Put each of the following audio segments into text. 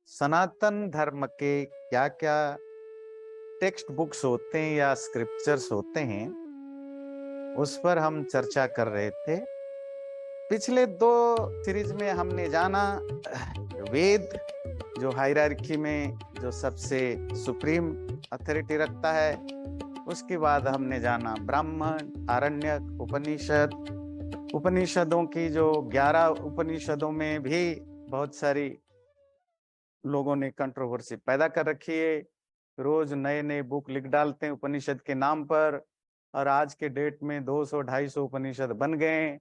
सनातन धर्म के क्या क्या टेक्स्ट बुक्स होते हैं या स्क्रिप्चर्स होते हैं, उस पर हम चर्चा कर रहे थे। पिछले दो सीरीज में हमने जाना वेद, जो हायरार्की में जो सबसे सुप्रीम अथॉरिटी रखता है। उसके बाद हमने जाना ब्राह्मण, आरण्यक, उपनिषद। उपनिषदों की जो 11 उपनिषदों में भी बहुत सारी लोगों ने कंट्रोवर्सी पैदा कर रखी है। रोज नए नए बुक लिख डालते हैं उपनिषद के नाम पर, और आज के डेट में 200-250 उपनिषद बन गए।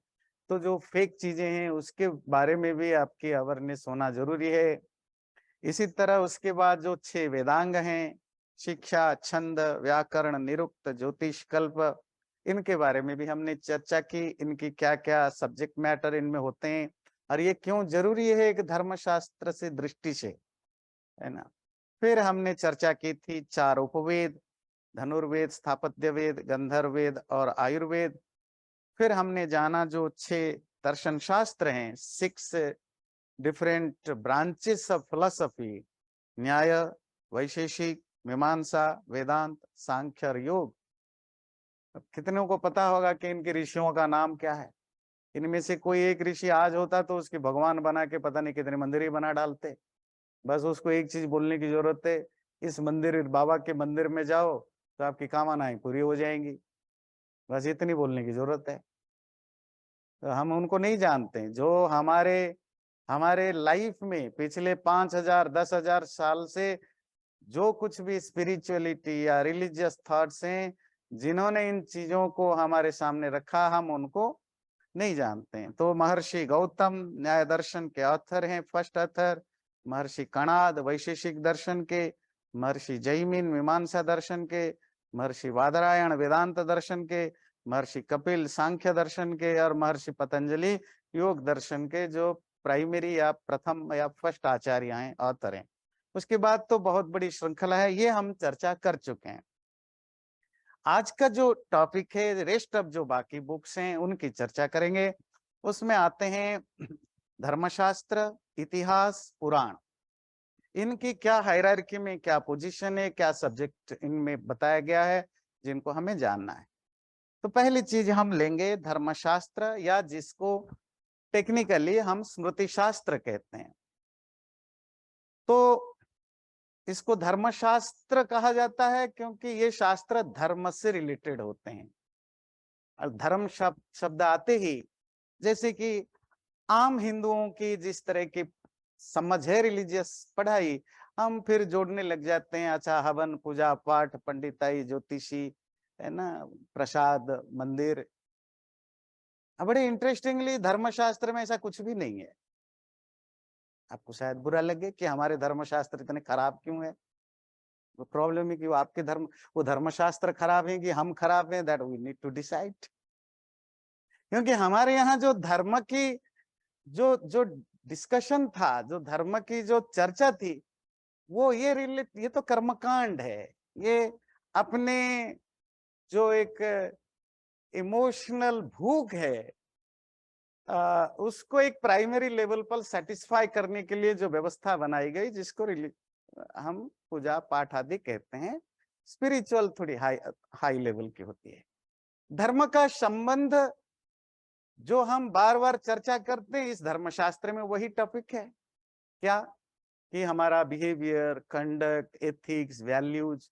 तो जो फेक चीजें हैं उसके बारे में भी आपकी अवेयरनेस होना जरूरी है। इसी तरह उसके बाद जो 6 वेदांग हैं, शिक्षा, छंद, व्याकरण, निरुक्त, ज्योतिष, कल्प, इनके बारे में भी हमने चर्चा की। इनकी क्या क्या सब्जेक्ट मैटर इनमें होते हैं और ये क्यों जरूरी है एक धर्मशास्त्र से दृष्टि से, है ना। फिर हमने चर्चा की थी 4 उपवेद, धनुर्वेद, स्थापत्य वेद, गंधर्व वेद और आयुर्वेद। फिर हमने जाना जो 6 दर्शन शास्त्र हैं, 6 डिफरेंट ब्रांचेस ऑफ फिलोसफी, न्याय, वैशेषिक, मीमांसा, वेदांत, सांख्य और योग। अब कितनों को पता होगा कि इनके ऋषियों का नाम क्या है? इनमें से कोई एक ऋषि आज होता तो उसके भगवान बना के पता नहीं कितने मंदिर ही बना डालते। बस उसको एक चीज बोलने की जरूरत है, इस मंदिर बाबा के मंदिर में जाओ तो आपकी कामनाएं पूरी हो जाएंगी। बस इतनी बोलने की जरूरत है। तो हम उनको नहीं जानते जो हमारे हमारे लाइफ में पिछले 5,000 10,000 साल से जो कुछ भी स्पिरिचुअलिटी या रिलीजियस थॉट्स हैं, जिन्होंने इन चीजों को हमारे सामने रखा, हम उनको नहीं जानते हैं। तो महर्षि गौतम न्याय दर्शन के ऑथर हैं, फर्स्ट ऑथर। महर्षि कणाद वैशेषिक दर्शन के, महर्षि जैमिन मीमांसा दर्शन के, महर्षि वादरायण वेदांत दर्शन के, महर्षि कपिल सांख्य दर्शन के और महर्षि पतंजलि योग दर्शन के जो प्राइमरी या प्रथम या फर्स्ट आचार्य हैं, ऑथर हैं। उसके बाद तो बहुत बड़ी श्रृंखला है, ये हम चर्चा कर चुके हैं। आज का जो टॉपिक है, रेस्ट ऑफ जो बाकी बुक्स हैं उनकी चर्चा करेंगे। उसमें आते हैं धर्मशास्त्र, इतिहास, पुराण। इनकी क्या हायरार्की में क्या पोजीशन है, क्या सब्जेक्ट इनमें बताया गया है, जिनको हमें जानना है। तो पहली चीज हम लेंगे धर्मशास्त्र, या जिसको टेक्निकली हम स्मृति शास्त्र कहते हैं। तो इसको धर्मशास्त्र कहा जाता है क्योंकि ये शास्त्र धर्म से रिलेटेड होते हैं। और धर्म शब्द आते ही, जैसे कि आम हिंदुओं की जिस तरह की समझ है रिलीजियस पढ़ाई, हम फिर जोड़ने लग जाते हैं। अच्छा, हवन, पूजा पाठ, पंडिताई, ज्योतिषी, है ना, प्रसाद, मंदिर। बड़े इंटरेस्टिंगली धर्मशास्त्र में ऐसा कुछ भी नहीं है। आपको शायद बुरा लगे कि हमारे धर्मशास्त्र इतने खराब क्यों है। वो प्रॉब्लम है कि वो धर्मशास्त्र खराब है कि हम खराब हैं, that we need to decide. क्योंकि हमारे यहाँ जो धर्म की जो जो डिस्कशन था, जो धर्म की जो चर्चा थी, वो ये तो कर्मकांड है। ये अपने जो एक इमोशनल भूख है, उसको एक प्राइमरी लेवल पर सेटिस्फाई करने के लिए जो व्यवस्था बनाई गई, जिसको हम पूजा पाठ आदि कहते हैं, स्पिरिचुअल थोड़ी हाई हाई लेवल की होती है। धर्म का संबंध जो हम बार बार चर्चा करते हैं इस धर्मशास्त्र में, वही टॉपिक है। क्या? कि हमारा बिहेवियर, कंडक्ट, एथिक्स, वैल्यूज,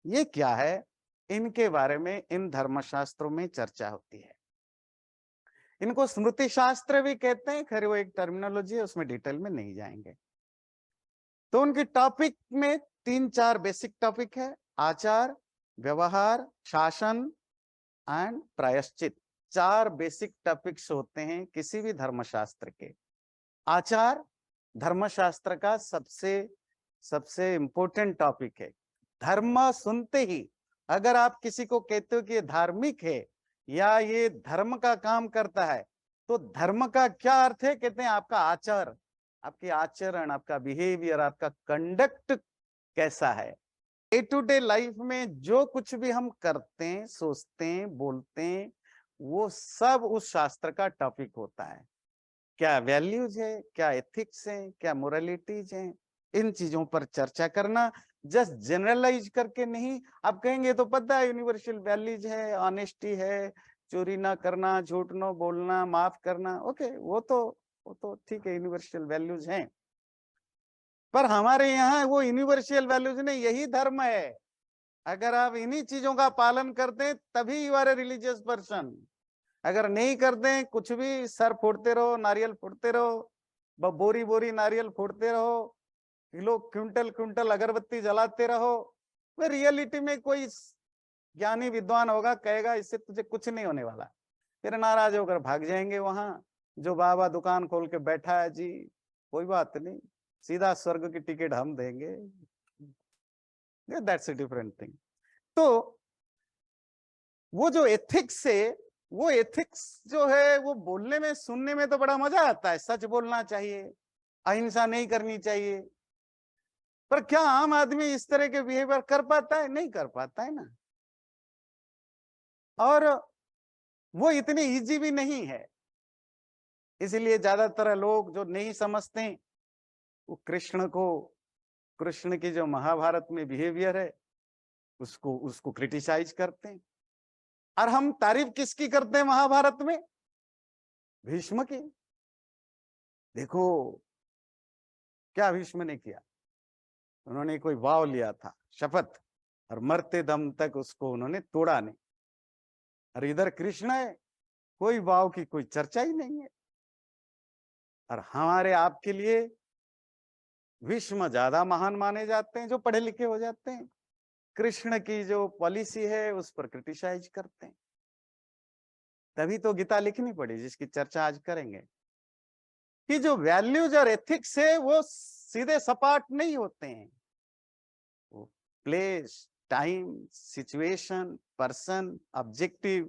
ये क्या है, इनके बारे में इन धर्मशास्त्रों में चर्चा होती है। इनको स्मृति शास्त्र भी कहते हैं, खैर वो एक टर्मिनोलॉजी है, उसमें डिटेल में नहीं जाएंगे। तो उनके टॉपिक में 3-4 बेसिक टॉपिक है: आचार, व्यवहार, शासन एंड प्रायश्चित। 4 बेसिक टॉपिक्स होते हैं किसी भी धर्मशास्त्र के। आचार धर्मशास्त्र का सबसे सबसे इंपॉर्टेंट टॉपिक है। धर्म सुनते ही अगर आप किसी को कहते हो कि ये धार्मिक है या ये धर्म का काम करता है, तो धर्म का क्या अर्थ है? कहते हैं आपका आचार, आपकी आचरण, आपका बिहेवियर, आपका कंडक्ट कैसा है। डे टू डे लाइफ में जो कुछ भी हम करते हैं, सोचते हैं, बोलते हैं, वो सब उस शास्त्र का टॉपिक होता है। क्या वैल्यूज है, क्या एथिक्स है, क्या मोरालिटीज है, इन चीजों पर चर्चा करना, जस्ट जनरलाइज करके नहीं। आप कहेंगे तो पता है यूनिवर्सल वैल्यूज है, ऑनेस्टी है, चोरी ना करना, झूठ ना बोलना, माफ करना, ओके, वो तो ठीक है, यूनिवर्सल वैल्यूज हैं। पर हमारे यहाँ वो यूनिवर्सल वैल्यूज नहीं, यही धर्म है। अगर आप इन्हीं चीजों का पालन करते हैं तभी you are a religious person. अगर नहीं करते हैं, कुछ भी सर फोड़ते रहो, नारियल फोड़ते रहो, बोरी बोरी नारियल फोड़ते रहो, किलो क्विंटल क्विंटल अगरबत्ती जलाते रहो, वह रियलिटी में कोई ज्ञानी विद्वान होगा, कहेगा इससे तुझे कुछ नहीं होने वाला, फिर नाराज होकर भाग जाएंगे वहां। जो बाबा दुकान खोल के बैठा है जी, कोई बात नहीं, सीधा स्वर्ग की टिकट हम देंगे, दैट्स ए डिफरेंट थिंग। तो वो जो एथिक्स है, वो एथिक्स जो है, वो बोलने में सुनने में तो बड़ा मजा आता है, सच बोलना चाहिए, अहिंसा नहीं करनी चाहिए, पर क्या आम आदमी इस तरह के बिहेवियर कर पाता है? नहीं कर पाता है ना। और वो इतनी इजी भी नहीं है, इसलिए ज्यादातर लोग जो नहीं समझते वो कृष्ण की जो महाभारत में बिहेवियर है उसको उसको क्रिटिसाइज करते हैं। और हम तारीफ किसकी करते हैं महाभारत में? भीष्म की। देखो क्या भीष्म ने किया, उन्होंने कोई वाव लिया था, शपथ, और मरते दम तक उसको उन्होंने तोड़ा नहीं। और इधर कृष्ण है, कोई वाव की कोई चर्चा ही नहीं है। और हमारे आपके लिए भीष्म ज्यादा महान माने जाते हैं जो पढ़े लिखे हो जाते हैं, कृष्ण की जो पॉलिसी है उस पर क्रिटिसाइज करते हैं। तभी तो गीता लिखनी पड़ी, जिसकी चर्चा आज करेंगे, कि जो वैल्यूज और एथिक्स है वो सीधे सपाट नहीं होते हैं, वो place, time, situation, person, objective,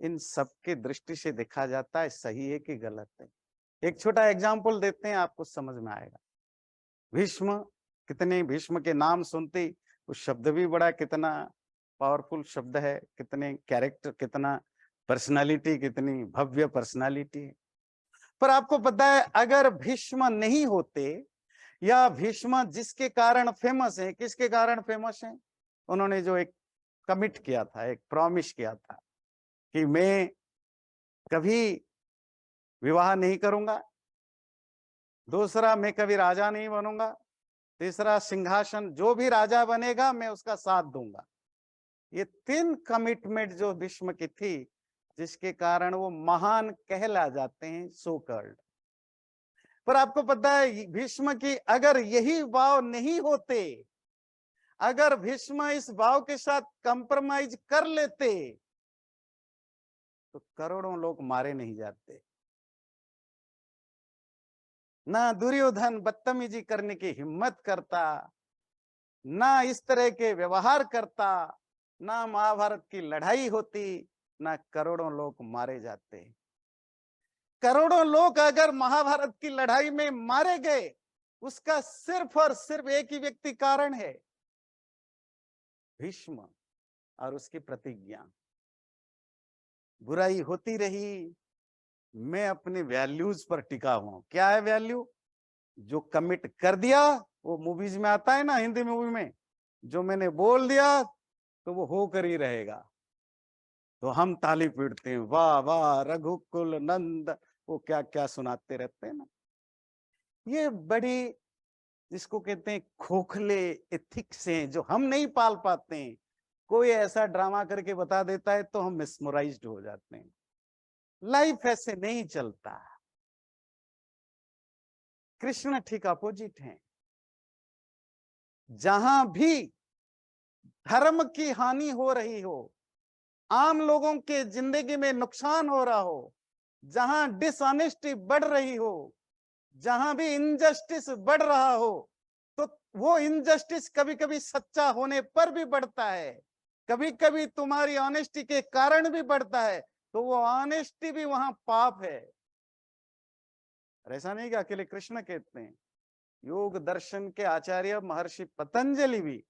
इन सब के दृष्टि से देखा जाता है सही है कि गलत है। एक छोटा एग्जाम्पल देते हैं, आपको समझ में आएगा। भीष्म, कितने भीष्म के नाम सुनते, उस शब्द भी बड़ा कितना पावरफुल शब्द है, कितने कैरेक्टर, कितना पर्सनालिटी, कितनी भव्य पर्सनालिटी है। पर आपको पता है, अगर भीष्म नहीं होते, या भीष्म जिसके कारण फेमस है, किसके कारण फेमस है? उन्होंने जो एक कमिट किया था, एक प्रॉमिस किया था कि मैं कभी विवाह नहीं करूंगा, दूसरा मैं कभी राजा नहीं बनूंगा, तीसरा सिंहासन जो भी राजा बनेगा मैं उसका साथ दूंगा। ये 3 कमिटमेंट जो भीष्म की थी, जिसके कारण वो महान कहला जाते हैं, सो कॉल्ड। पर आपको पता है भीष्म की अगर यही भाव नहीं होते, अगर भीष्म इस भाव के साथ कंप्रोमाइज कर लेते, तो करोड़ों लोग मारे नहीं जाते। ना दुर्योधन बदतमीजी करने की हिम्मत करता, ना इस तरह के व्यवहार करता, ना महाभारत की लड़ाई होती, ना करोड़ों लोग मारे जाते। करोड़ों लोग अगर महाभारत की लड़ाई में मारे गए, उसका सिर्फ और सिर्फ एक ही व्यक्ति कारण है, भीष्म और उसकी प्रतिज्ञा। बुराई होती रही, मैं अपने वैल्यूज पर टिका हुआ। क्या है वैल्यू? जो कमिट कर दिया, वो मूवीज में आता है ना, हिंदी मूवी में, जो मैंने बोल दिया तो वो होकर ही रहेगा। तो हम ताली पीटते हैं, वाह वाह रघुकुल नंद, वो क्या क्या सुनाते रहते हैं ना। ये बड़ी, जिसको कहते हैं खोखले एथिक्स हैं, जो हम नहीं पाल पाते हैं। कोई ऐसा ड्रामा करके बता देता है तो हम मिसमराइज्ड हो जाते हैं। लाइफ ऐसे नहीं चलता। कृष्ण ठीक अपोजिट हैं। जहां भी धर्म की हानि हो रही हो, आम लोगों के जिंदगी में नुकसान हो रहा हो, जहां डिसऑनेस्टी बढ़ रही हो, जहां भी इनजस्टिस बढ़ रहा हो, तो वो इनजस्टिस कभी कभी सच्चा होने पर भी बढ़ता है, कभी कभी तुम्हारी ऑनेस्टी के कारण भी बढ़ता है, तो वो ऑनेस्टी भी वहां पाप है। ऐसा नहीं कि अकेले कृष्ण कहते हैं, योग दर्शन के आचार्य महर्षि पतंजलि भी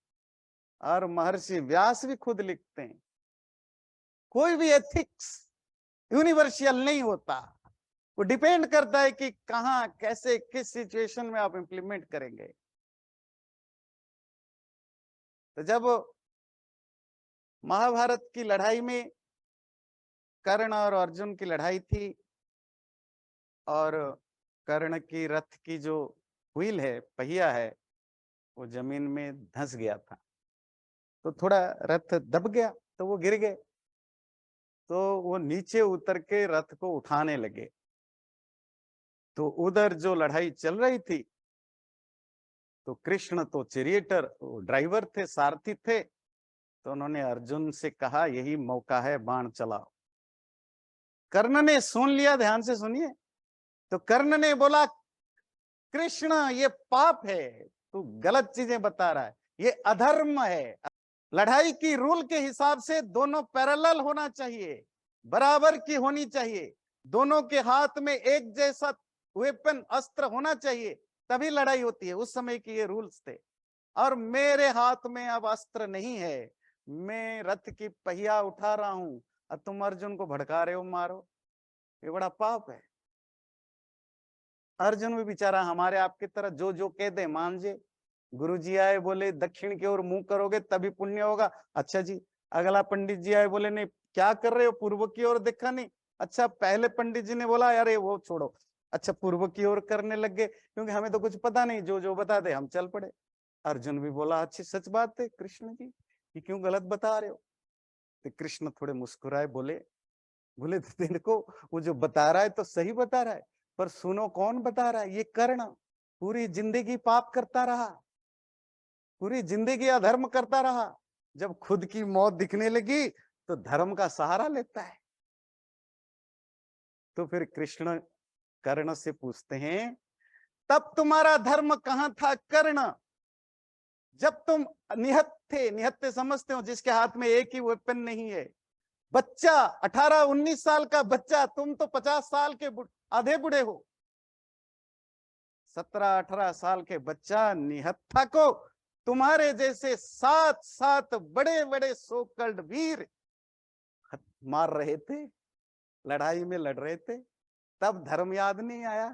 और महर्षि व्यास भी खुद लिखते हैं, कोई भी एथिक्स यूनिवर्सल नहीं होता, वो डिपेंड करता है कि कहां, कैसे, किस सिचुएशन में आप इंप्लीमेंट करेंगे। तो जब महाभारत की लड़ाई में कर्ण और अर्जुन की लड़ाई थी और कर्ण की रथ की जो व्हील है, पहिया है, वो जमीन में धंस गया था, तो थोड़ा रथ दब गया, तो वो गिर गए। तो वो नीचे उतर के रथ को उठाने लगे। तो उधर जो लड़ाई चल रही थी, तो कृष्ण तो चैरियटर ड्राइवर थे, सारथी थे, तो उन्होंने अर्जुन से कहा यही मौका है, बाण चलाओ। कर्ण ने सुन लिया, ध्यान से सुनिए। तो कर्ण ने बोला कृष्ण ये पाप है, तू गलत चीजें बता रहा है, ये अधर्म है। लड़ाई की रूल के हिसाब से दोनों पैरेलल होना चाहिए, बराबर की होनी चाहिए, दोनों के हाथ में एक जैसा वेपन अस्त्र होना चाहिए, तभी लड़ाई होती है। उस समय के ये रूल्स थे। और मेरे हाथ में अब अस्त्र नहीं है, मैं रथ की पहिया उठा रहा हूं और तुम अर्जुन को भड़का रहे हो, मारो, ये बड़ा पाप है। अर्जुन भी बेचारा हमारे आपकी तरह जो जो कह दे मान जे। गुरु जी आए बोले दक्षिण की ओर मुंह करोगे तभी पुण्य होगा, अच्छा जी। अगला पंडित जी आए बोले नहीं क्या कर रहे हो, पूर्व की ओर देखा नहीं, अच्छा। पहले पंडित जी ने बोला अरे वो छोड़ो, अच्छा पूर्व की ओर करने लग गए, क्योंकि हमें तो कुछ पता नहीं, जो जो बता दे हम चल पड़े। अर्जुन भी बोला अच्छी सच बात है कृष्ण जी, ये क्यों गलत बता रहे हो। तो कृष्ण थोड़े मुस्कुराए, बोले बोले तेरे को वो जो बता रहा है तो सही बता रहा है, पर सुनो कौन बता रहा है, ये कर्ण पूरी जिंदगी पाप करता रहा, पूरी जिंदगी अधर्म करता रहा, जब खुद की मौत दिखने लगी तो धर्म का सहारा लेता है। तो फिर कृष्ण कर्ण से पूछते हैं तब तुम्हारा धर्म कहां था कर्ण, जब तुम निहत थे। निहत्थे समझते हो, जिसके हाथ में एक ही वेपन नहीं है। बच्चा 18-19 साल का बच्चा, तुम तो 50 साल के आधे बुढ़े हो। 17-18 साल के बच्चा निहत्था को तुम्हारे जैसे 7-7 बड़े बड़े सोकल्ड वीर मार रहे थे, लड़ाई में लड़ रहे थे, तब धर्म याद नहीं आया।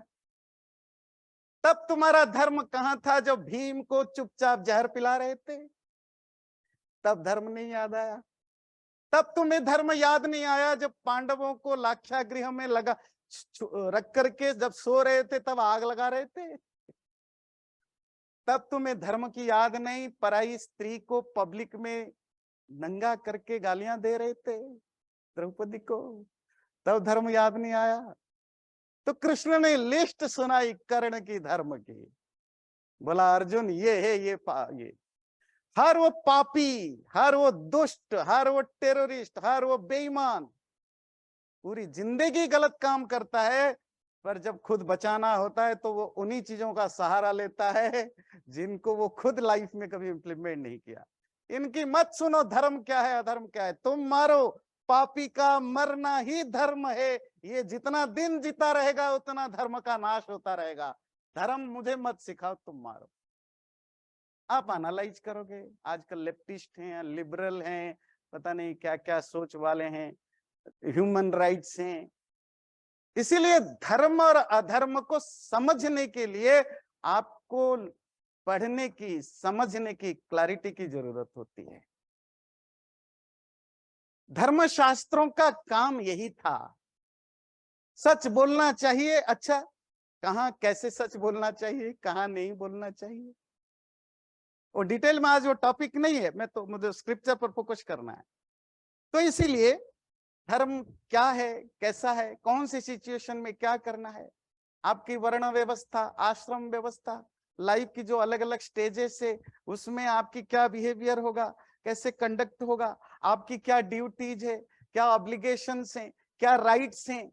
तब तुम्हारा धर्म कहां था जब भीम को चुपचाप जहर पिला रहे थे, तब धर्म नहीं याद आया। तब तुम्हें धर्म याद नहीं आया जब पांडवों को लाक्षागृह में लगा रख करके जब सो रहे थे तब आग लगा रहे थे। तब तुम्हें धर्म की याद नहीं, पराई स्त्री को पब्लिक में नंगा करके गालियां दे रहे थे द्रौपदी को, तब धर्म याद नहीं आया। तो कृष्ण ने लिस्ट सुनाई कर्ण की धर्म की, बोला अर्जुन ये है, ये हर वो पापी, हर वो दुष्ट, हर वो टेररिस्ट, हर वो बेईमान पूरी जिंदगी गलत काम करता है, पर जब खुद बचाना होता है तो वो उन्हीं चीजों का सहारा लेता है जिनको वो खुद लाइफ में कभी इंप्लीमेंट नहीं किया। इनकी मत सुनो, धर्म क्या है अधर्म क्या है, तुम मारो, पापी का मरना ही धर्म है, ये जितना दिन जीता रहेगा उतना धर्म का नाश होता रहेगा। धर्म मुझे मत सिखाओ, तुम मारो। आप एनालाइज करोगे, आजकल लेफ्टिस्ट हैं, लिबरल हैं, पता नहीं क्या क्या सोच वाले हैं, ह्यूमन राइट्स हैं। इसीलिए धर्म और अधर्म को समझने के लिए आपको पढ़ने की, समझने की, क्लैरिटी की जरूरत होती है। धर्मशास्त्रों का काम यही था, सच बोलना चाहिए। अच्छा, कहां कैसे सच बोलना चाहिए, कहां नहीं बोलना चाहिए, वो डिटेल में आज वो टॉपिक नहीं है, मैं तो मुझे स्क्रिप्चर पर फोकस करना है। तो इसीलिए धर्म क्या है, कैसा है, कौन सी सिचुएशन में क्या करना है, आपकी वर्ण व्यवस्था, आश्रम व्यवस्था, लाइफ की जो अलग अलग स्टेजेस है उसमें आपकी क्या बिहेवियर होगा, कैसे कंडक्ट होगा, आपकी क्या ड्यूटीज है, क्या ऑब्लिगेशंस हैं, क्या राइट्स हैं,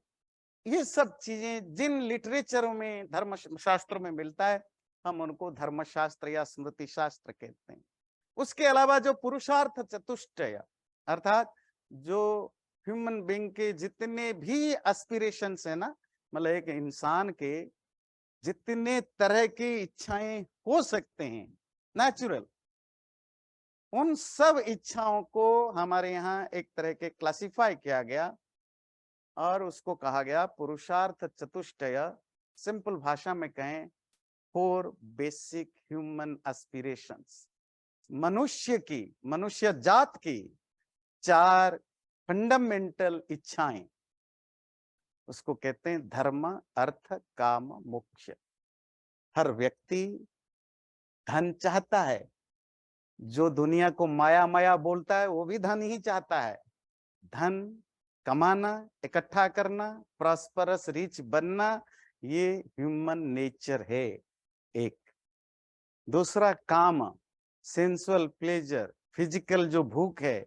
ये सब चीजें जिन लिटरेचरों में धर्म शास्त्र में मिलता है हम उनको धर्मशास्त्र या स्मृति शास्त्र कहते हैं। उसके अलावा जो पुरुषार्थ चतुष्टय, अर्थात जो ह्यूमन बीइंग के जितने भी एस्पिरेशंस है ना, मतलब एक इंसान के जितने तरह की इच्छाएं हो सकते हैं नेचुरल, उन सब इच्छाओं को हमारे यहाँ एक तरह के क्लासिफाई किया गया और उसको कहा गया पुरुषार्थ चतुष्टय। सिंपल भाषा में कहें, 4 बेसिक ह्यूमन एस्पिरेशंस, मनुष्य जात की 4 फंडामेंटल इच्छाएं, उसको कहते हैं धर्म, अर्थ, काम, मोक्ष। हर व्यक्ति धन चाहता है। जो दुनिया को माया माया बोलता है वो भी धन ही चाहता है। धन कमाना, इकट्ठा करना, प्रॉस्परस रिच बनना, ये ह्यूमन नेचर है एक। दूसरा काम, सेंसुअल प्लेजर, फिजिकल जो भूख है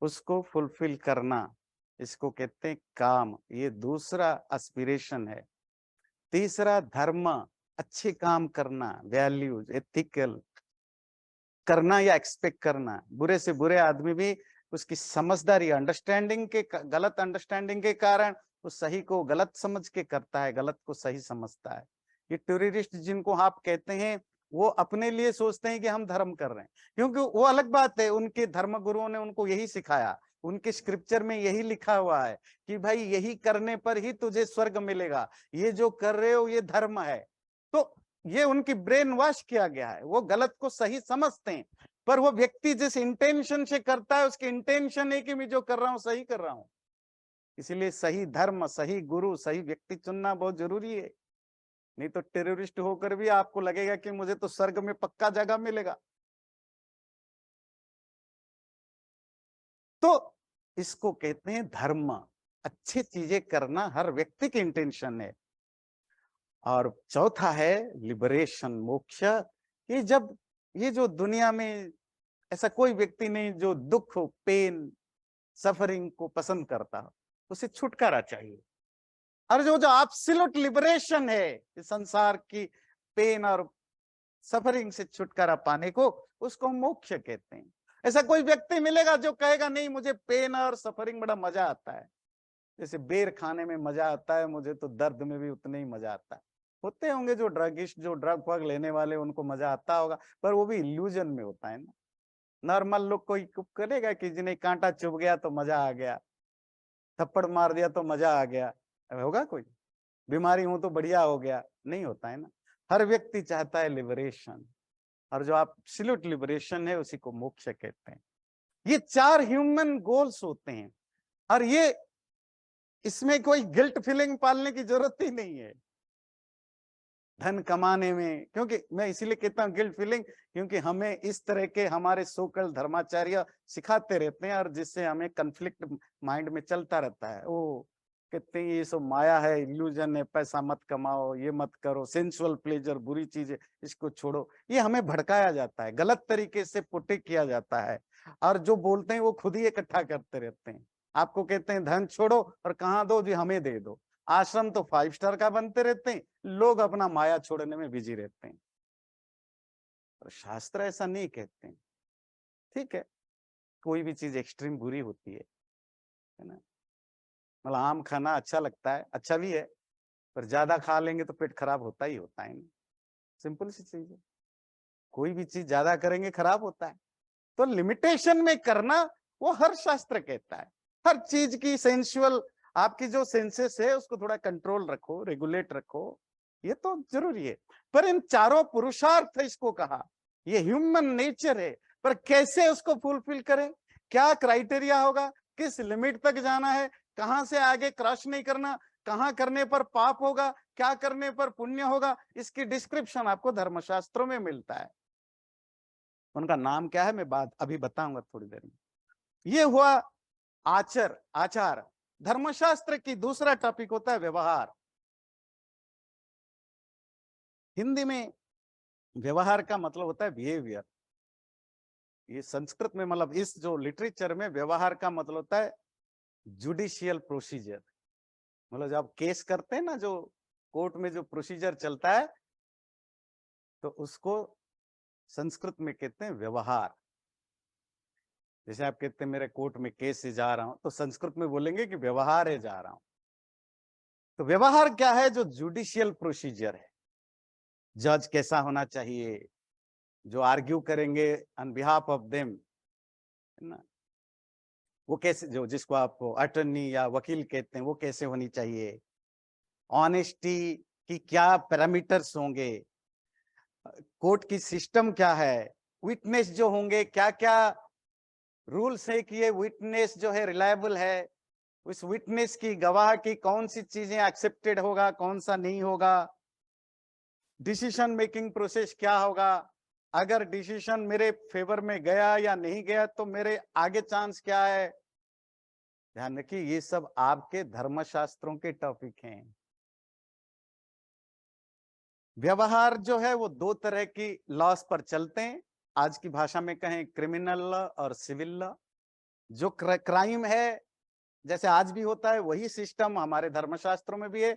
उसको फुलफिल करना, इसको कहते हैं काम, ये दूसरा एस्पिरेशन है। तीसरा धर्म, अच्छे काम करना, वैल्यूज, एथिकल करना या एक्सपेक्ट करना। बुरे से बुरे आदमी भी उसकी समझदारी, अंडरस्टैंडिंग के, गलत अंडरस्टैंडिंग के कारण उस सही को गलत समझ के करता है, गलत को सही समझता है। ये टेररिस्ट जिनको आप कहते हैं, वो अपने लिए सोचते हैं कि हम धर्म कर रहे हैं, क्योंकि वो अलग बात है, उनके धर्म गुरुओं ने उनको यही सिखाया, उनके स्क्रिप्चर में यही लिखा हुआ है कि भाई यही करने पर ही तुझे स्वर्ग मिलेगा, ये जो कर रहे हो ये धर्म है। तो ये उनकी ब्रेन वॉश किया गया है, वो गलत को सही समझते हैं, पर वो व्यक्ति जिस इंटेंशन से करता है उसकी इंटेंशन है कि मैं जो कर रहा हूं सही कर रहा हूं। इसलिए सही धर्म, सही गुरु, सही व्यक्ति चुनना बहुत जरूरी है। नहीं तो टेररिस्ट होकर भी आपको लगेगा कि मुझे तो स्वर्ग में पक्का जगह मिलेगा। तो इसको कहते हैं धर्म। अच्छी चीजें करना हर व्यक्ति की इंटेंशन है। और चौथा है लिबरेशन, मोक्ष। ये जब ये जो दुनिया में ऐसा कोई व्यक्ति नहीं जो दुख, पेन, सफरिंग को पसंद करता हो, उसे छुटकारा चाहिए। और जो जो एब्सोल्यूट लिबरेशन है इस संसार की पेन और सफरिंग से छुटकारा पाने को, उसको मोक्ष कहते हैं। ऐसा कोई व्यक्ति मिलेगा जो कहेगा नहीं मुझे पेन और सफरिंग बड़ा मजा आता है, जैसे बेर खाने में मजा आता है, मुझे तो दर्द में भी उतना ही मजा आता है। होते होंगे जो ड्रगिस्ट, जो ड्रग वग लेने वाले, उनको मजा आता होगा, पर वो भी इल्यूजन में होता है ना। नॉर्मल लोग कोई करेगा कि जिन्हें कांटा चुभ गया तो मजा आ गया, थप्पड़ मार दिया तो मजा आ गया, होगा कोई? बीमारी हो तो बढ़िया हो गया, नहीं होता है ना। हर व्यक्ति चाहता है लिबरेशन, और जो एब्सोल्यूट लिबरेशन है उसी को मोक्ष कहते हैं। ये 4 ह्यूमन गोल्स होते हैं, और ये इसमें कोई गिल्ट फीलिंग पालने की जरूरत ही नहीं है धन कमाने में। क्योंकि मैं इसीलिए कहता हूँ गिल्ट फीलिंग, क्योंकि हमें इस तरह के हमारे सोकल धर्माचार्य सिखाते रहते हैं, और जिससे हमें कन्फ्लिक्ट माइंड में चलता रहता है। वो कहते हैं ये सब माया है, इल्यूजन है, पैसा मत कमाओ, ये मत करो, सेंसुअल प्लेजर बुरी चीज है, इसको छोड़ो। ये हमें भड़काया जाता है, गलत तरीके से पुटे किया जाता है, और जो बोलते हैं वो खुद ही इकट्ठा करते रहते हैं। आपको कहते हैं धन छोड़ो, और कहाँ दो जी, हमें दे दो। आश्रम तो 5 स्टार का बनते रहते हैं, लोग अपना माया छोड़ने में बिजी रहते हैं। और शास्त्र ऐसा नहीं कहते हैं। ठीक है, कोई भी चीज एक्सट्रीम बुरी होती है ना। मतलब आम खाना अच्छा लगता है, अच्छा भी है, पर ज्यादा खा लेंगे तो पेट खराब होता ही होता है ना। सिंपल सी चीज है, कोई भी चीज ज्यादा करेंगे खराब होता है। तो लिमिटेशन में करना वो हर शास्त्र कहता है। हर चीज की सेंसुअल, आपकी जो सेंसेस है उसको थोड़ा कंट्रोल रखो, रेगुलेट रखो, ये तो जरूरी है। पर इन चारों पुरुषार्थ इसको कहा, ये ह्यूमन नेचर है, पर कैसे उसको फुलफिल करें, क्या क्राइटेरिया होगा, किस लिमिट तक जाना है, कहां से आगे क्रॉस नहीं करना, कहां करने पर पाप होगा, क्या करने पर पुण्य होगा, इसकी डिस्क्रिप्शन आपको धर्मशास्त्रों में मिलता है। उनका नाम क्या है मैं बात अभी बताऊंगा थोड़ी देर में। ये हुआ आचार। धर्मशास्त्र की दूसरा टॉपिक होता है व्यवहार। हिंदी में व्यवहार का मतलब होता है बिहेवियर। ये संस्कृत में मतलब इस जो लिटरेचर में व्यवहार का मतलब होता है जुडिशियल प्रोसीजर। मतलब जब आप केस करते हैं ना, जो कोर्ट में जो प्रोसीजर चलता है, तो उसको संस्कृत में कहते हैं व्यवहार। जैसे आप कहते हैं मेरे कोर्ट में केस से जा रहा हूं, तो संस्कृत में बोलेंगे कि व्यवहार है जा रहा हूं। तो व्यवहार क्या है? जो जुडिशियल प्रोसीजर है, जज कैसा होना चाहिए, जो आर्ग्यू करेंगे ऑन बिहाफ ऑफ देम, है ना, वो कैसे, जो जिसको आप अटर्नी या वकील कहते हैं, वो कैसे होनी चाहिए, ऑनेस्टी की क्या पैरामीटर्स होंगे, कोर्ट की सिस्टम क्या है, विटनेस जो होंगे, क्या क्या रूल्स है कि ये विटनेस जो है रिलायबल है, उस विटनेस की, गवाह की कौन सी चीजें एक्सेप्टेड होगा, कौन सा नहीं होगा, डिसीजन मेकिंग प्रोसेस क्या होगा, अगर डिसीजन मेरे फेवर में गया या नहीं गया तो मेरे आगे चांस क्या है। ध्यान रखिए, ये सब आपके धर्मशास्त्रों के टॉपिक हैं। व्यवहार जो है वो दो तरह की लॉस पर चलते हैं, आज की भाषा में कहें क्रिमिनल लॉ और सिविल लॉ। जो क्राइम है, जैसे आज भी होता है, वही सिस्टम हमारे धर्मशास्त्रों में भी है,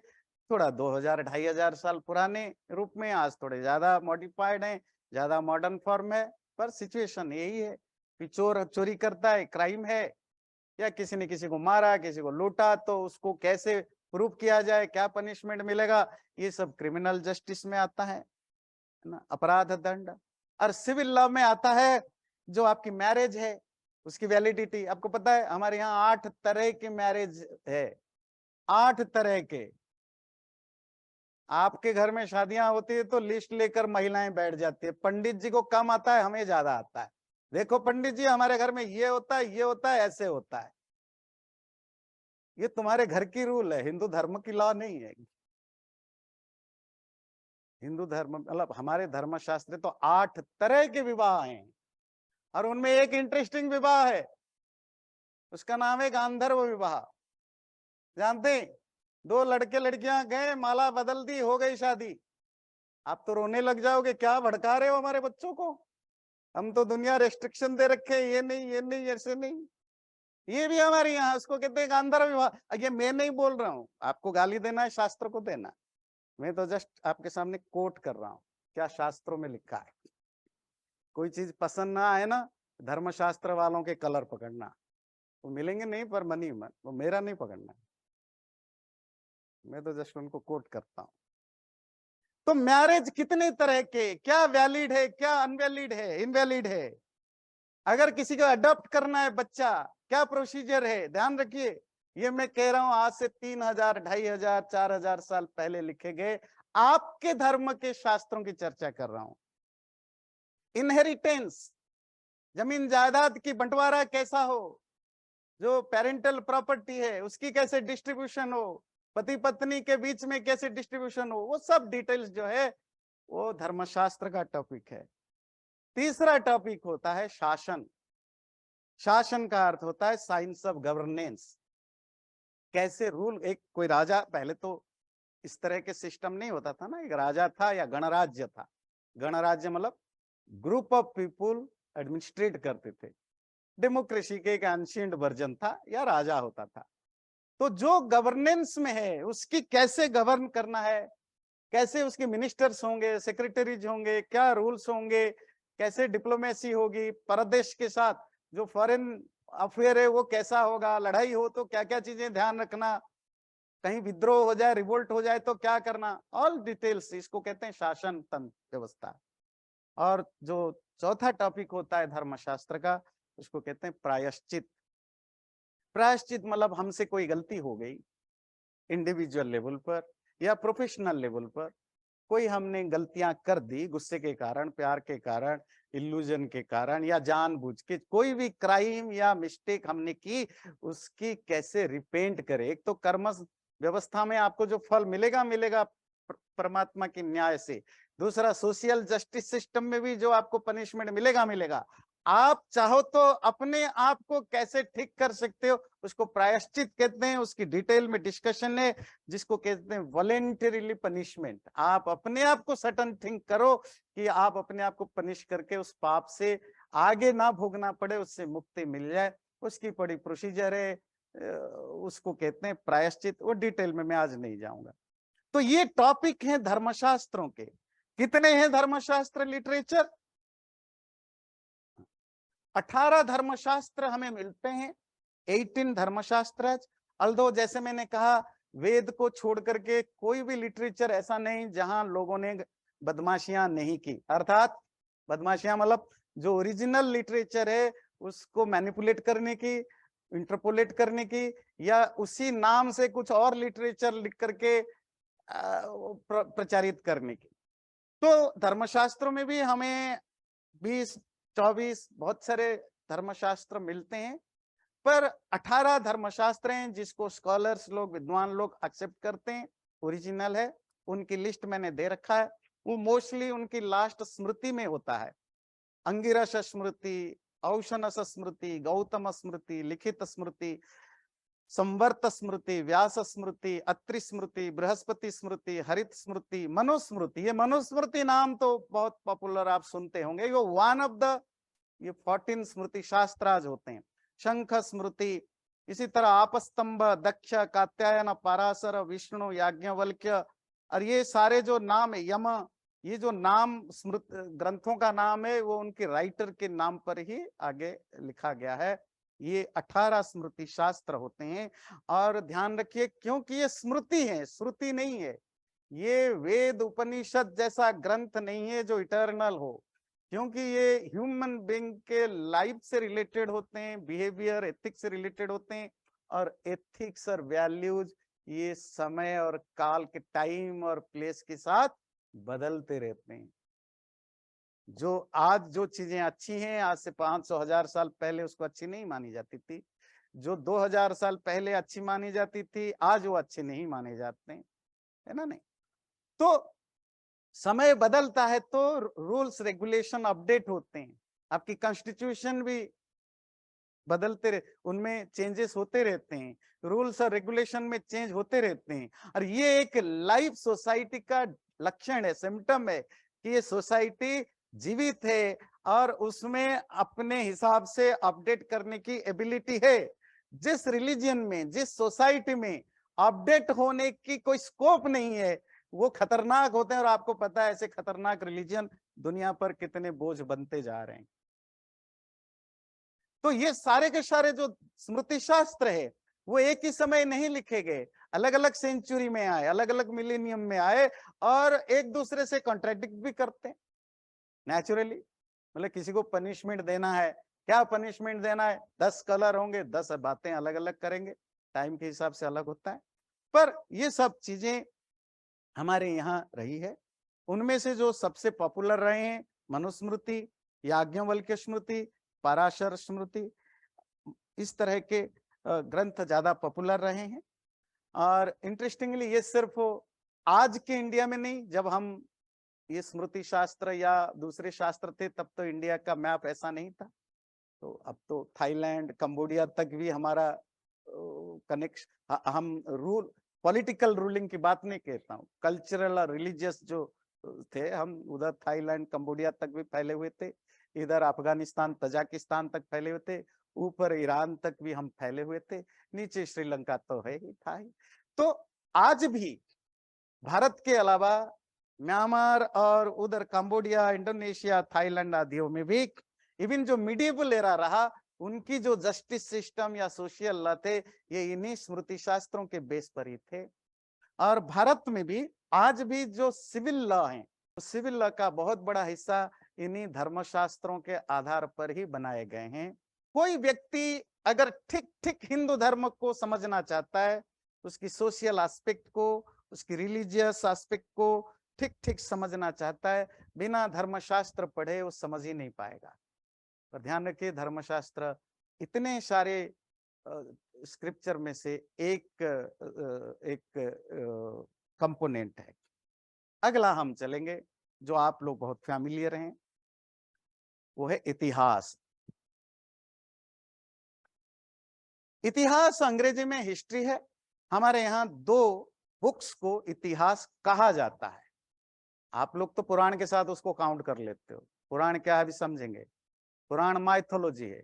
थोड़ा 2000-2500 साल पुराने रूप में, आज थोड़े ज्यादा मॉडिफाइड हैं, ज्यादा मॉडर्न फॉर्म है, पर सिचुएशन यही है कि चोर चोरी करता है, क्राइम है, या किसी ने किसी को मारा, किसी को लूटा, तो उसको कैसे प्रूव किया जाए, क्या पनिशमेंट मिलेगा, ये सब क्रिमिनल जस्टिस में आता है ना, अपराध दंड। और सिविल लॉ में आता है जो आपकी मैरिज है उसकी वैलिडिटी। आपको पता है हमारे यहाँ 8 तरह की मैरिज है, 8 तरह के। आपके घर में शादियां होती है तो लिस्ट लेकर महिलाएं बैठ जाती है, पंडित जी को कम आता है, हमें ज्यादा आता है। देखो पंडित जी, हमारे घर में ये होता है, ये होता है, ऐसे होता है। ये तुम्हारे घर की रूल है, हिंदू धर्म की लॉ नहीं है। हिंदू धर्म मतलब हमारे धर्मशास्त्र तो 8 तरह के विवाह हैं, और उनमें एक इंटरेस्टिंग विवाह है, उसका नाम है गांधर्व विवाह। जानते हैं, 2 लड़के लड़कियां गए, माला बदल दी, हो गई शादी। आप तो रोने लग जाओगे, क्या भड़का रहे हो हमारे बच्चों को, हम तो दुनिया रेस्ट्रिक्शन दे रखे, ये नहीं, ये नहीं, ऐसे नहीं। ये भी हमारे यहाँ, उसको कहते हैं गांधर्व विवाह। ये मैं नहीं बोल रहा हूँ, आपको गाली देना है शास्त्र को देना, मैं तो जस्ट आपके सामने कोट कर रहा हूँ क्या शास्त्रों में लिखा है। कोई चीज पसंद ना आए ना, धर्मशास्त्र वालों के कलर पकड़ना, वो मिलेंगे नहीं पर मनी मन, वो मेरा नहीं पकड़ना, मैं तो जस्ट उनको कोट करता हूं। तो मैरिज कितने तरह के, क्या वैलिड है, क्या अनवैलिड है, इनवैलिड है। अगर किसी को अडॉप्ट करना है बच्चा, क्या प्रोसीजर है, ध्यान रखिए। ये मैं कह रहा हूं आज से 3000, 2500, 4000 साल पहले लिखे गए आपके धर्म के शास्त्रों की चर्चा कर रहा हूं। इनहेरिटेंस, जमीन जायदाद की बंटवारा कैसा हो, जो पेरेंटल प्रॉपर्टी है उसकी कैसे डिस्ट्रीब्यूशन हो, पति पत्नी के बीच में कैसे डिस्ट्रीब्यूशन हो, वो सब डिटेल्स जो है वो धर्मशास्त्र का टॉपिक है। तीसरा टॉपिक होता है शासन। शासन का अर्थ होता है साइंस ऑफ गवर्नेंस, कैसे रूल। एक कोई राजा, पहले तो इस तरह के सिस्टम नहीं होता था ना, एक राजा था या गणराज्य था। गणराज्य मतलब ग्रुप ऑफ पीपुल एडमिनिस्ट्रेट करते थे, डेमोक्रेसी के एक एंशिएंट वर्जन था, या राजा होता था। तो जो गवर्नेंस में है उसकी कैसे गवर्न करना है, कैसे उसके मिनिस्टर्स होंगे, सेक्रेटरीज होंगे, क्या रूल्स होंगे, कैसे डिप्लोमेसी होगी परदेश के साथ, जो फॉरेन अफेयर है वो कैसा होगा, लड़ाई हो तो क्या क्या चीजें ध्यान रखना, कहीं विद्रोह हो जाए, रिवोल्ट हो जाए तो क्या करना, ऑल डिटेल्स, इसको कहते हैं शासन तंत्र व्यवस्था। और जो चौथा टॉपिक होता है धर्मशास्त्र का, उसको कहते हैं प्रायश्चित। प्रायश्चित मतलब हमसे कोई गलती हो गई इंडिविजुअल लेवल पर या प्रोफेशनल लेवल पर, कोई हमने गलतियां कर दी, गुस्से के कारण, प्यार के कारण, इल्यूजन के कारण, या जानबूझ के कोई भी क्राइम या मिस्टेक हमने की, उसकी कैसे रिपेंट करे। एक तो कर्म व्यवस्था में आपको जो फल मिलेगा मिलेगा परमात्मा के न्याय से, दूसरा सोशल जस्टिस सिस्टम में भी जो आपको पनिशमेंट मिलेगा मिलेगा। आप चाहो तो अपने आप को कैसे ठीक कर सकते हो, उसको प्रायश्चित कहते हैं, उसकी डिटेल में डिस्कशन है, जिसको कहते हैं वॉलेंटरीली पनिशमेंट। आप अपने आप को सर्टन थिंक करो कि आप अपने आप को पनिश करके उस पाप से आगे ना भोगना पड़े, उससे मुक्ति मिल जाए, उसकी बड़ी प्रोसीजर है, उसको कहते हैं प्रायश्चित। वो डिटेल में मैं आज नहीं जाऊंगा। तो ये टॉपिक हैं धर्मशास्त्रों के। कितने हैं धर्मशास्त्र लिटरेचर? 18 धर्मशास्त्र हमें मिलते हैं, 18 धर्मशास्त्र। अल्दो जैसे मैंने कहा, वेद को छोड़ करके कोई भी लिटरेचर ऐसा नहीं जहां लोगों ने बदमाशियां नहीं की। अर्थात बदमाशियां मतलब जो ओरिजिनल लिटरेचर है उसको मैनिपुलेट करने की, इंटरपोलेट करने की, या उसी नाम से कुछ और लिटरेचर लिख करके प्रचारित करने की। तो धर्मशास्त्रों में भी हमें 20 24 बहुत सारे धर्मशास्त्र मिलते हैं, पर 18 धर्मशास्त्र हैं जिसको स्कॉलर्स लोग, विद्वान लोग एक्सेप्ट करते हैं, ओरिजिनल है। उनकी लिस्ट मैंने दे रखा है। वो मोस्टली उनकी लास्ट स्मृति में होता है। अंगिरस स्मृति, औशनस स्मृति, गौतम स्मृति, लिखित स्मृति, संवर्त स्मृति, व्यास स्मृति, अत्रि स्मृति, बृहस्पति स्मृति, हरित स्मृति, मनुस्मृति। ये मनुस्मृति नाम तो बहुत पॉपुलर आप सुनते होंगे। ये वन ऑफ द, ये 14 स्मृति शास्त्राज होते हैं। शंख स्मृति, इसी तरह आपस्तंभ, दक्ष, कात्यायन, पराशर, विष्णु, याज्ञवल्क्य, और ये सारे जो नाम है, यम, ये जो नाम स्मृत ग्रंथों का नाम है वो उनके राइटर के नाम पर ही आगे लिखा गया है। ये 18 स्मृति शास्त्र होते हैं। और ध्यान रखिए, क्योंकि ये स्मृति है, श्रुति नहीं है। ये वेद उपनिषद जैसा ग्रंथ नहीं है जो इटर्नल हो, क्योंकि ये ह्यूमन बीइंग के लाइफ से रिलेटेड होते हैं, बिहेवियर, एथिक्स से रिलेटेड होते हैं। और एथिक्स और वैल्यूज ये समय और काल के, टाइम और प्लेस के साथ बदलते रहते हैं। जो आज जो चीजें अच्छी हैं, आज से 500-1000 साल पहले उसको अच्छी नहीं मानी जाती थी। जो 2000 साल पहले अच्छी मानी जाती थी, आज वो अच्छे नहीं माने जाते हैं, है ना? नहीं तो समय बदलता है तो रूल्स रेगुलेशन अपडेट होते हैं। आपकी कॉन्स्टिट्यूशन भी बदलते रहे, उनमें चेंजेस होते रहते हैं, रूल्स और रेगुलेशन में चेंज होते रहते हैं। और ये एक लाइफ सोसाइटी का लक्षण है, सिम्टम है कि ये सोसाइटी जीवित है और उसमें अपने हिसाब से अपडेट करने की एबिलिटी है। जिस रिलीजन में, जिस सोसाइटी में अपडेट होने की कोई स्कोप नहीं है, वो खतरनाक होते हैं। और आपको पता है ऐसे खतरनाक रिलीजन दुनिया पर कितने बोझ बनते जा रहे हैं। तो ये सारे के सारे जो स्मृति शास्त्र है वो एक ही समय नहीं लिखे गए, अलग अलग सेंचुरी में आए, अलग अलग मिलेनियम में आए, और एक दूसरे से कॉन्ट्रैडिक्ट भी करते हैं नेचुरली। मतलब किसी को पनिशमेंट देना है, क्या पनिशमेंट देना है, 10 कलर होंगे, 10 बातें अलग अलग करेंगे, टाइम के हिसाब से अलग होता है। पर ये सब चीजें हमारे यहाँ रही है। उनमें से जो सबसे पॉपुलर रहे हैं, मनुस्मृति, याज्ञवल्क्य स्मृति, पराशर स्मृति, इस तरह के ग्रंथ ज्यादा पॉपुलर रहे हैं। और इंटरेस्टिंगली ये सिर्फ आज के इंडिया में नहीं, जब हम ये स्मृति शास्त्र या दूसरे शास्त्र थे तब तो इंडिया का मैप ऐसा नहीं था। तो अब तो थाईलैंड, कंबोडिया तक भी हमारा कनेक्शन, हम रूल, पॉलिटिकल रूलिंग की बात नहीं कहता हूँ, कल्चरल और रिलीजियस जो थे, हम उधर थाईलैंड, कंबोडिया तक भी फैले हुए थे, इधर अफगानिस्तान, तजाकिस्तान तक फैले हुए थे, ऊपर ईरान तक भी हम फैले हुए थे, नीचे श्रीलंका तो है ही, था ही। तो आज भी भारत के अलावा म्यांमार और उधर कंबोडिया, इंडोनेशिया, थाईलैंड आदियों में भी इवन जो मिडिएवल एरा रहा, उनकी जो जस्टिस सिस्टम या सोशल लॉ थे, ये इन्हीं स्मृति शास्त्रों के बेस पर ही थे। और भारत में भी आज भी जो सिविल लॉ है, सिविल लॉ का बहुत बड़ा हिस्सा इन्हीं धर्मशास्त्रों के आधार पर ही बनाए गए हैं। कोई व्यक्ति अगर ठीक ठीक हिंदू धर्म को समझना चाहता है, उसकी सोशल एस्पेक्ट को, उसकी रिलीजियस एस्पेक्ट को ठीक ठीक समझना चाहता है, बिना धर्मशास्त्र पढ़े वो समझ ही नहीं पाएगा। पर ध्यान रखिए, धर्मशास्त्र इतने सारे स्क्रिप्चर में से एक कंपोनेंट है। अगला हम चलेंगे जो आप लोग बहुत फैमिलियर हैं, वो है इतिहास। इतिहास अंग्रेजी में हिस्ट्री है। हमारे यहाँ 2 बुक्स को इतिहास कहा जाता है। आप लोग तो पुराण के साथ उसको काउंट कर लेते हो। पुराण क्या है अभी समझेंगे। पुराण माइथोलॉजी है,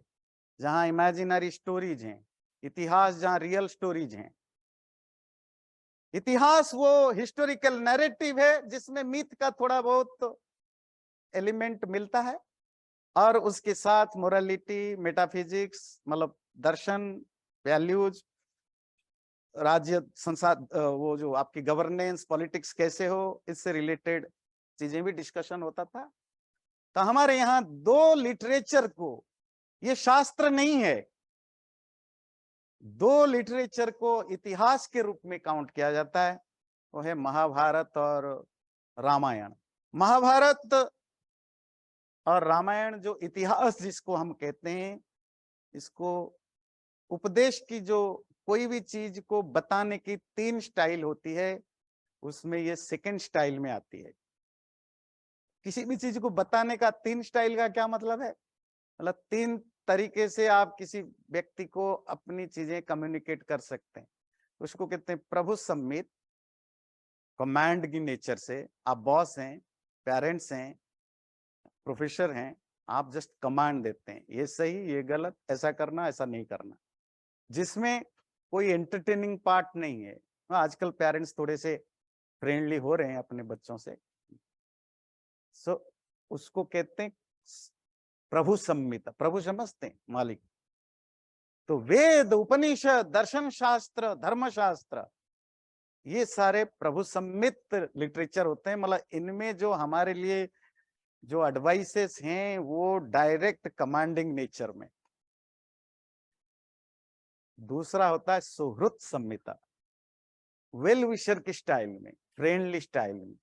जहां इमेजिनरी स्टोरीज हैं। इतिहास जहां रियल स्टोरीज हैं। इतिहास वो हिस्टोरिकल नैरेटिव है जिसमें मिथ का थोड़ा बहुत एलिमेंट मिलता है, और उसके साथ मोरालिटी, मेटाफिजिक्स, मतलब दर्शन, वैल्यूज, राज्य संसाद, वो जो आपकी गवर्नेंस, पॉलिटिक्स कैसे हो, इससे रिलेटेड चीजें भी डिस्कशन होता था। तो हमारे यहाँ 2 लिटरेचर को, ये शास्त्र नहीं है, 2 लिटरेचर को इतिहास के रूप में काउंट किया जाता है। वो है महाभारत और रामायण। महाभारत और रामायण जो इतिहास जिसको हम कहते हैं, इसको उपदेश की जो कोई भी चीज को बताने की 3 स्टाइल होती है, उसमें ये सेकंड स्टाइल में आती है। किसी भी चीज को बताने का 3 स्टाइल का क्या मतलब है? मतलब 3 तरीके से आप किसी व्यक्ति को अपनी चीजें कम्युनिकेट कर सकते हैं। उसको कहते हैं प्रभु सम्मित, कमांड की नेचर से। आप बॉस हैं, पेरेंट्स हैं, प्रोफेसर हैं, आप जस्ट कमांड देते हैं, ये सही, ये गलत, ऐसा करना, ऐसा नहीं करना, जिसमें कोई एंटरटेनिंग पार्ट नहीं है। आजकल पेरेंट्स थोड़े से फ्रेंडली हो रहे हैं अपने बच्चों से। सो उसको कहते हैं प्रभु सम्मित। प्रभु समझते हैं मालिक। तो वेद, उपनिषद, दर्शन शास्त्र, धर्म शास्त्र, ये सारे प्रभु सम्मित लिटरेचर होते हैं। मतलब इनमें जो हमारे लिए जो एडवाइसेस हैं वो डायरेक्ट कमांडिंग नेचर में। दूसरा होता है सुहृत सम्मिता, वेल विशर की स्टाइल में, फ्रेंडली स्टाइल में।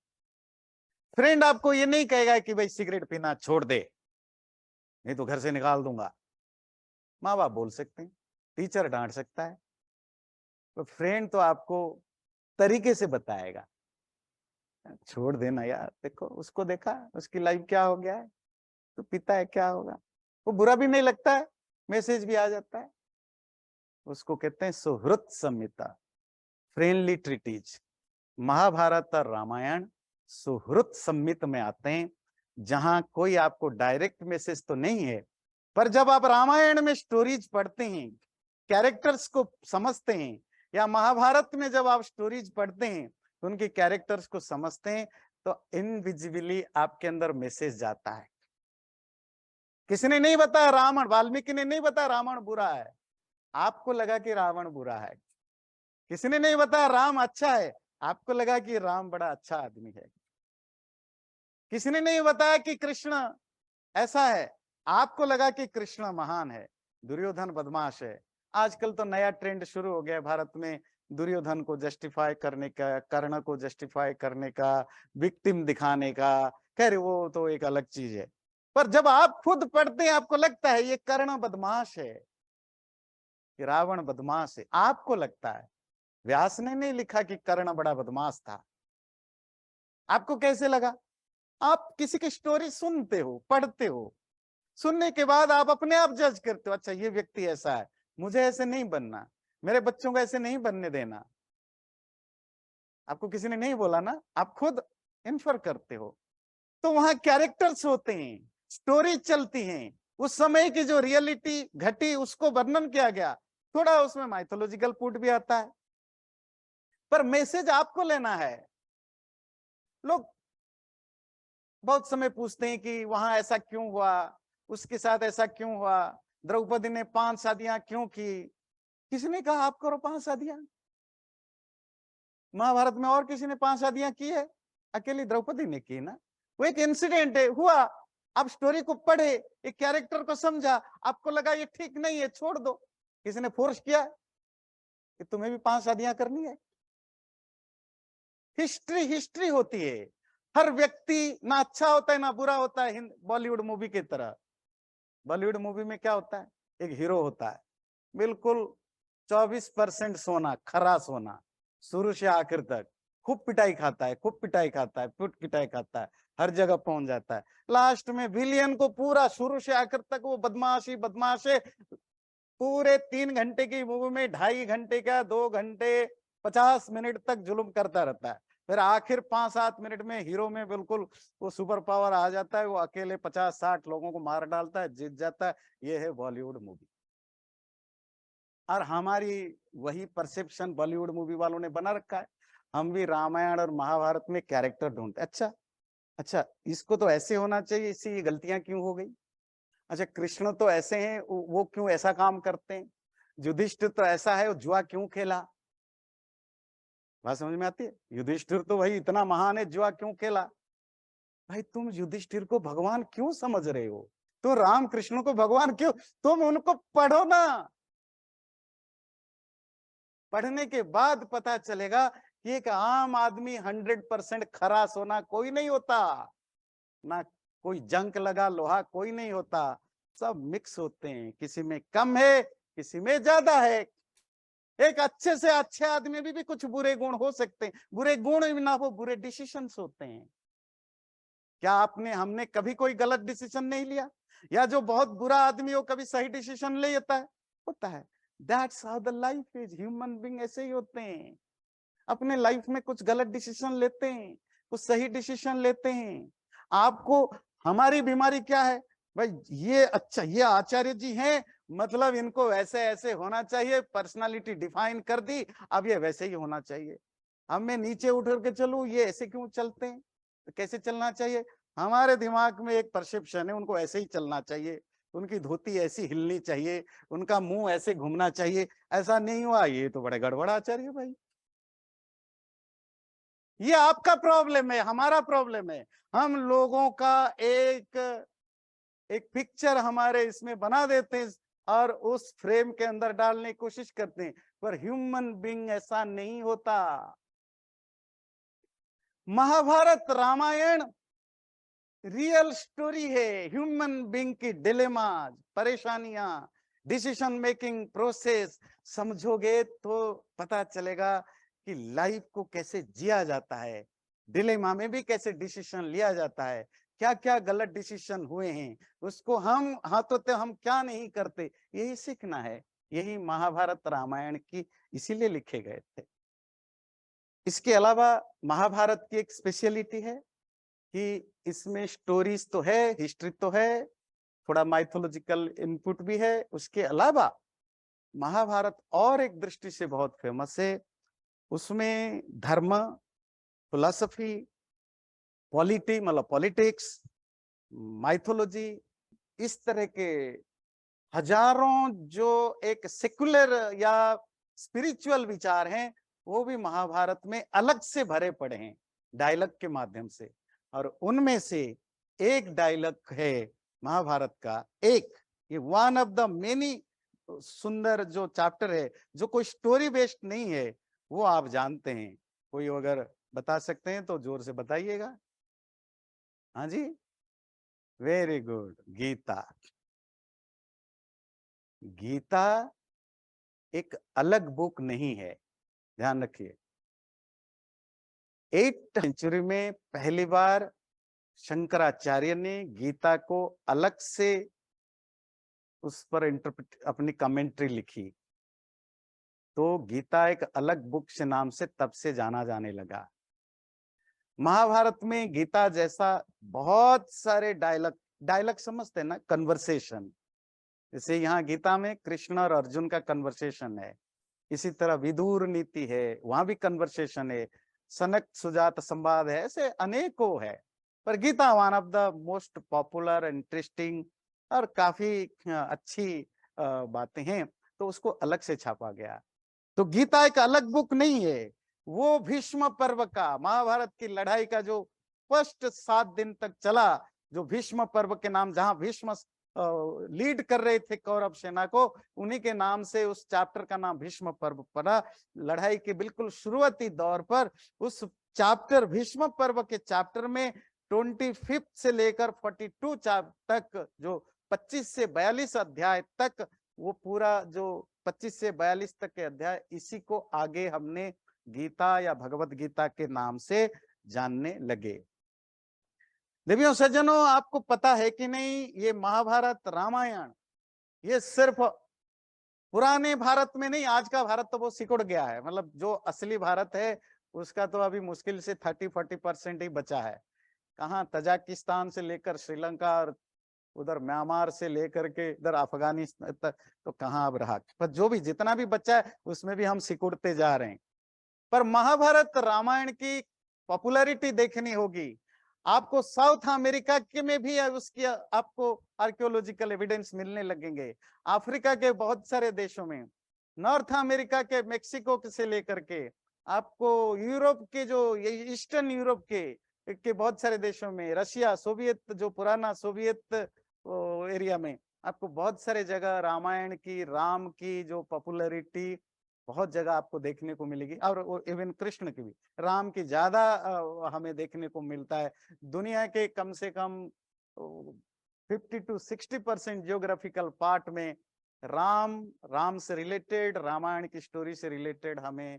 फ्रेंड आपको ये नहीं कहेगा कि भाई सिगरेट पीना छोड़ दे, नहीं तो घर से निकाल दूंगा। माँ बाप बोल सकते हैं, टीचर डांट सकता है, तो फ्रेंड तो आपको तरीके से बताएगा, छोड़ देना यार, देखो उसको देखा, उसकी लाइफ क्या हो गया है, तो पिता है, क्या होगा। वो बुरा भी नहीं लगता है, मैसेज भी आ जाता है। उसको कहते हैं सुहृत संहिता, फ्रेंडली ट्रीटीज। महाभारत और रामायण सुहृत संमित में आते हैं, जहां कोई आपको डायरेक्ट मैसेज तो नहीं है, पर जब आप रामायण में स्टोरीज पढ़ते हैं, कैरेक्टर्स को समझते हैं, या महाभारत में जब आप स्टोरीज पढ़ते हैं तो उनके कैरेक्टर्स को समझते हैं, तो इनविजिबली आपके अंदर मैसेज जाता है। किसी ने नहीं बताया रावण, वाल्मीकि ने नहीं बताया रावण बुरा है, आपको लगा कि रावण बुरा है। किसी ने नहीं बताया राम अच्छा है, आपको लगा कि राम बड़ा अच्छा आदमी है। किसी ने नहीं बताया कि कृष्ण ऐसा है, आपको लगा कि कृष्ण महान है। दुर्योधन बदमाश है। आजकल तो नया ट्रेंड शुरू हो गया भारत में, दुर्योधन को जस्टिफाई करने का, कर्ण को जस्टिफाई करने का, विक्टिम दिखाने का। खैर वो तो एक अलग चीज है, पर जब आप खुद पढ़ते हैं आपको लगता है ये कर्ण बदमाश है, ये रावण बदमाश है, आपको लगता है। व्यास ने नहीं लिखा कि कर्ण बड़ा बदमाश था। आपको कैसे लगा? आप किसी की स्टोरी सुनते हो, पढ़ते हो, सुनने के बाद आप अपने आप जज करते हो, अच्छा ये व्यक्ति ऐसा है, मुझे ऐसे नहीं बनना, मेरे बच्चों को ऐसे नहीं बनने देना। आपको किसी ने नहीं बोला ना, आप खुद इन्फर करते हो। तो वहां कैरेक्टर्स होते हैं, स्टोरी चलती हैं, उस समय की जो रियलिटी घटी उसको वर्णन किया गया, थोड़ा उसमें माइथोलॉजिकल पुट भी आता है, पर मैसेज आपको लेना है। लोग बहुत समय पूछते हैं कि वहां ऐसा क्यों हुआ, उसके साथ ऐसा क्यों हुआ, द्रौपदी ने 5 शादियां क्यों की। किसने कहा आप करो 5 शादियां? महाभारत में और किसी ने 5 शादियां की है? अकेली द्रौपदी ने की ना। वो एक इंसिडेंट है, हुआ, आप स्टोरी को पढ़े, एक कैरेक्टर को समझा, आपको लगा ये ठीक नहीं है, छोड़ दो। किसी ने फोर्स किया कि तुम्हें भी 5 शादियां करनी है? हिस्ट्री हिस्ट्री होती है। हर व्यक्ति ना अच्छा होता है ना बुरा होता है। बॉलीवुड मूवी की तरह, बॉलीवुड मूवी में क्या होता है, एक हीरो होता है, बिल्कुल 24% सोना, खरा सोना, शुरू से आखिर तक खूब पिटाई खाता है, खूब पिटाई खाता है, खूब पिटाई खाता है, हर जगह पहुंच जाता है। लास्ट में विलियन को पूरा शुरू से आखिर तक वो बदमाशी बदमाशे, पूरे 3 घंटे की मूवी में 2.5 घंटे का, 2 घंटे 50 मिनट तक जुल्म करता रहता है। फिर आखिर 5-7 मिनट में हीरो में बिल्कुल वो सुपर पावर आ जाता है, वो अकेले 50-60 लोगों को मार डालता है, जीत जाता है। ये है बॉलीवुड मूवी। और हमारी वही परसेप्शन बॉलीवुड मूवी वालों ने बना रखा है। हम भी रामायण और महाभारत में कैरेक्टर ढूंढते, अच्छा अच्छा इसको तो ऐसे होना चाहिए, इससे ये गलतियां क्यों हो गई। अच्छा कृष्ण तो ऐसे हैं, वो क्यों ऐसा काम करते हैं। युधिष्ठिर तो ऐसा है, वो जुआ क्यों खेला। बात समझ में आती है? युधिष्ठिर तो भाई इतना महान है, जुआ क्यों खेला। भाई तुम युधिष्ठिर को भगवान क्यों समझ रहे हो, तो राम कृष्ण को भगवान क्यों, तुम उनको पढ़ो ना। पढ़ने के बाद पता चलेगा कि एक आम आदमी 100% खरा सोना कोई नहीं होता, ना कोई जंक लगा लोहा कोई नहीं होता, सब मिक्स होते हैं, किसी में कम है किसी में ज्यादा है। एक अच्छे से अच्छे आदमी भी कुछ बुरे गुण हो सकते हैं, बुरे गुण भी ना हो बुरे डिसीजंस होते हैं। क्या आपने हमने कभी कोई गलत डिसीजन नहीं लिया? या जो बहुत बुरा आदमी हो कभी सही डिसीजन ले लेता है? होता है। That's how the life is. Human being ऐसे ही होते हैं, अपने लाइफ में कुछ गलत डिसीजन लेते हैं, कुछ सही डिसीजन लेते हैं। आपको हमारी बीमारी क्या है भाई? ये अच्छा ये आचार्य जी हैं, मतलब इनको ऐसे ऐसे होना चाहिए, पर्सनालिटी डिफाइन कर दी, अब ये वैसे ही होना चाहिए। अब मैं नीचे उठ करके चलूं, ये ऐसे क्यों चलते हैं? तो कैसे चलना चाहिए? हमारे दिमाग में एक परसेप्शन है, उनको ऐसे ही चलना चाहिए, उनकी धोती ऐसी हिलनी चाहिए, उनका मुंह ऐसे घूमना चाहिए। ऐसा नहीं हुआ, ये तो बड़े गड़बड़ आचार्य भाई। ये आपका प्रॉब्लम है, हमारा प्रॉब्लम है। हम लोगों का एक एक पिक्चर हमारे इसमें बना देते हैं और उस फ्रेम के अंदर डालने की कोशिश करते हैं, पर ह्यूमन बीइंग ऐसा नहीं होता। महाभारत रामायण रियल स्टोरी है ह्यूमन बीइंग की डिलेमाज, परेशानियां, डिसीजन मेकिंग प्रोसेस। समझोगे तो पता चलेगा कि लाइफ को कैसे जिया जाता है, डिलेमा में भी कैसे डिसीजन लिया जाता है, क्या क्या गलत डिसीजन हुए हैं, उसको हम हाथों से हम क्या नहीं करते, यही सीखना है। यही महाभारत रामायण की इसीलिए लिखे गए थे। इसके अलावा महाभारत की एक स्पेशलिटी है कि इसमें स्टोरीज तो है, हिस्ट्री तो है, थोड़ा माइथोलॉजिकल इनपुट भी है। उसके अलावा महाभारत और एक दृष्टि से बहुत फेमस है। उसमें धर्म, फिलॉसफी, पॉलिटी मतलब पॉलिटिक्स, माइथोलॉजी, इस तरह के हजारों जो एक सेकुलर या स्पिरिचुअल विचार हैं, वो भी महाभारत में अलग से भरे पड़े हैं डायलॉग के माध्यम से। और उनमें से एक डायलॉग है महाभारत का, एक ये वन ऑफ द मेनी सुंदर जो चैप्टर है, जो कोई स्टोरी बेस्ड नहीं है, वो आप जानते हैं। कोई अगर बता सकते हैं तो जोर से बताइएगा। हाँ जी, वेरी गुड, गीता। गीता एक अलग बुक नहीं है, ध्यान रखिए। 8th सेंचुरी में पहली बार शंकराचार्य ने गीता को अलग से उस पर इंटरप्रेट अपनी कमेंट्री लिखी, तो गीता एक अलग बुक से नाम से तब से जाना जाने लगा। महाभारत में गीता जैसा बहुत सारे डायलॉग, डायलॉग समझते हैं ना, कन्वर्सेशन। जैसे यहाँ गीता में कृष्ण और अर्जुन का कन्वर्सेशन है, इसी तरह विदुर नीति है, वहां भी कन्वर्सेशन है, सनक सुजात संवाद है, ऐसे अनेकों है। पर Gita one of the most popular, interesting और काफी अच्छी बातें हैं, तो उसको अलग से छापा गया। तो गीता एक अलग बुक नहीं है, वो भीष्म पर्व का, महाभारत की लड़ाई का जो फर्स्ट 7 दिन तक चला, जो भीष्म पर्व के नाम, जहां भीष्म लीड कर रहे थे कौरव सेना को, उन्हीं के नाम से उस चैप्टर का नाम भीष्म पर्व पड़ा। लड़ाई के बिल्कुल शुरुआती दौर पर उस चैप्टर भीष्म पर्व के चैप्टर में 25 से लेकर 42 तक, जो 25 से 42 अध्याय तक, वो पूरा जो 25 से 42 तक के अध्याय, इसी को आगे हमने गीता या भगवत गीता के नाम से जानने लगे। देवियों सज्जनों, आपको पता है कि नहीं, ये महाभारत रामायण ये सिर्फ पुराने भारत में नहीं, आज का भारत तो वो सिकुड़ गया है। मतलब जो असली भारत है उसका तो अभी मुश्किल से 30-40% ही बचा है। कहाँ तजाकिस्तान से लेकर श्रीलंका और उधर म्यांमार से लेकर के इधर अफगानिस्तान तक तो कहाँ अब रहा। पर जो भी जितना भी बचा है उसमें भी हम सिकुड़ते जा रहे हैं। पर महाभारत रामायण की पॉपुलैरिटी देखनी होगी आपको। साउथ अमेरिका के में भी उसकी आपको आर्कियोलॉजिकल एविडेंस मिलने लगेंगे, अफ्रीका के बहुत सारे देशों में, नॉर्थ अमेरिका के मेक्सिको से लेकर के आपको यूरोप के, जो ईस्टर्न यूरोप के बहुत सारे देशों में, रशिया, सोवियत, जो पुराना सोवियत एरिया में, आपको बहुत सारे जगह रामायण की, राम की जो पॉपुलैरिटी बहुत जगह आपको देखने को मिलेगी। और इवन कृष्ण की भी, राम की ज्यादा हमें देखने को मिलता है। दुनिया के कम से कम 50 to 60% जियोग्राफिकल पार्ट में राम से रिलेटेड, रामायण की स्टोरी से रिलेटेड हमें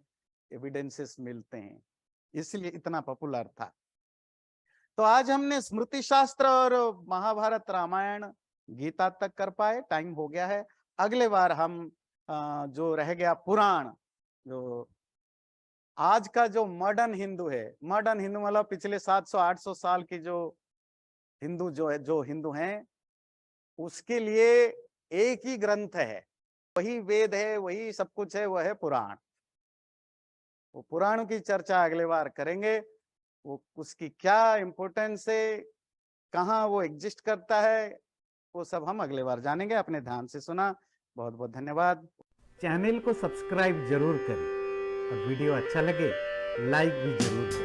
एविडेंसेस मिलते हैं, इसलिए इतना पॉपुलर था। तो आज हमने स्मृति शास्त्र और महाभारत, रामायण, गीता तक कर पाए, टाइम हो गया है। अगले बार हम जो रह गया पुराण, जो आज का जो मॉडर्न हिंदू है, मॉडर्न हिंदू मतलब पिछले 700-800 साल की जो हिंदू जो हिंदू हैं, उसके लिए एक ही ग्रंथ है, वही वेद है, वही सब कुछ है, वह है पुराण। वो पुराणों की चर्चा अगले बार करेंगे, वो उसकी क्या इंपॉर्टेंस है, कहाँ वो एग्जिस्ट करता है, वो सब हम अगले बार जानेंगे। अपने ध्यान से सुना, बहुत बहुत धन्यवाद। चैनल को सब्सक्राइब जरूर करें और वीडियो अच्छा लगे लाइक भी जरूर करें।